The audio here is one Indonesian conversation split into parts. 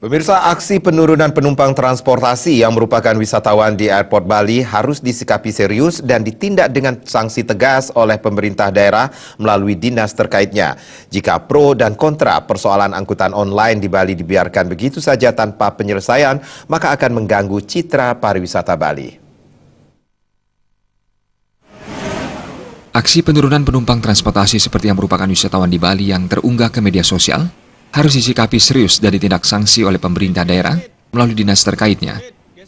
Pemirsa, aksi penurunan penumpang transportasi yang merupakan wisatawan di Airport Bali harus disikapi serius dan ditindak dengan sanksi tegas oleh pemerintah daerah melalui dinas terkaitnya. Jika pro dan kontra persoalan angkutan online di Bali dibiarkan begitu saja tanpa penyelesaian, maka akan mengganggu citra pariwisata Bali. Aksi penurunan penumpang transportasi seperti yang merupakan wisatawan di Bali yang terunggah ke media sosial harus disikapi serius dan ditindak sanksi oleh pemerintah daerah melalui dinas terkaitnya.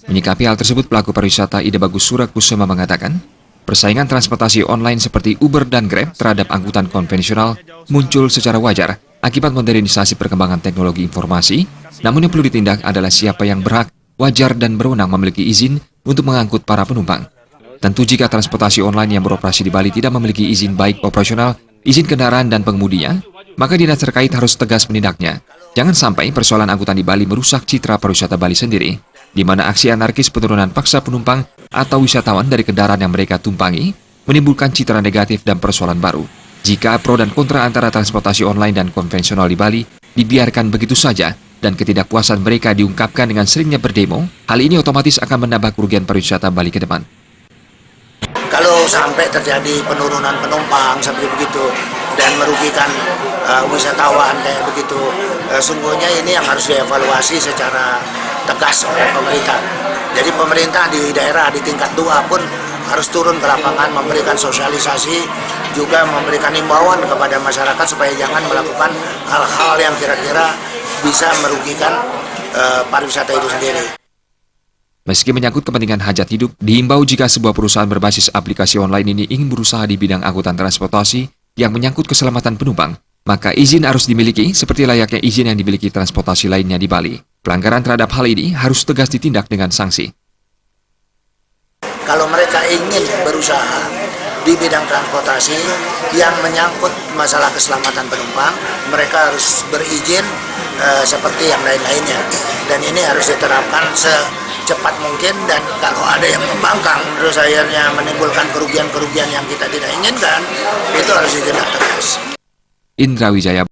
Menyikapi hal tersebut, pelaku pariwisata Ide Bagus Surakusuma mengatakan, persaingan transportasi online seperti Uber dan Grab terhadap angkutan konvensional muncul secara wajar akibat modernisasi perkembangan teknologi informasi, namun yang perlu ditindak adalah siapa yang berhak, wajar dan berwenang memiliki izin untuk mengangkut para penumpang. Tentu jika transportasi online yang beroperasi di Bali tidak memiliki izin baik operasional, izin kendaraan dan pengemudinya, maka dinas terkait harus tegas menindaknya. Jangan sampai persoalan angkutan di Bali merusak citra pariwisata Bali sendiri, di mana aksi anarkis penurunan paksa penumpang atau wisatawan dari kendaraan yang mereka tumpangi menimbulkan citra negatif dan persoalan baru. Jika pro dan kontra antara transportasi online dan konvensional di Bali dibiarkan begitu saja dan ketidakpuasan mereka diungkapkan dengan seringnya berdemo, hal ini otomatis akan menambah kerugian pariwisata Bali ke depan. Kalau sampai terjadi penurunan penumpang seperti begitu dan merugikan wisatawan kayak begitu, sungguhnya ini yang harus dievaluasi secara tegas oleh pemerintah. Jadi pemerintah di daerah di tingkat 2 pun harus turun ke lapangan, memberikan sosialisasi, juga memberikan himbauan kepada masyarakat supaya jangan melakukan hal-hal yang kira-kira bisa merugikan pariwisata itu sendiri. Meski menyangkut kepentingan hajat hidup, diimbau jika sebuah perusahaan berbasis aplikasi online ini ingin berusaha di bidang angkutan transportasi yang menyangkut keselamatan penumpang, maka izin harus dimiliki seperti layaknya izin yang dimiliki transportasi lainnya di Bali. Pelanggaran terhadap hal ini harus tegas ditindak dengan sanksi. Kalau mereka ingin berusaha di bidang transportasi yang menyangkut masalah keselamatan penumpang, mereka harus berizin seperti yang lain-lainnya. Dan ini harus diterapkan secepat mungkin, dan kalau ada yang membangkang terus akhirnya menimbulkan kerugian-kerugian yang kita tidak inginkan, itu harus ditindak tegas. Indra Wijaya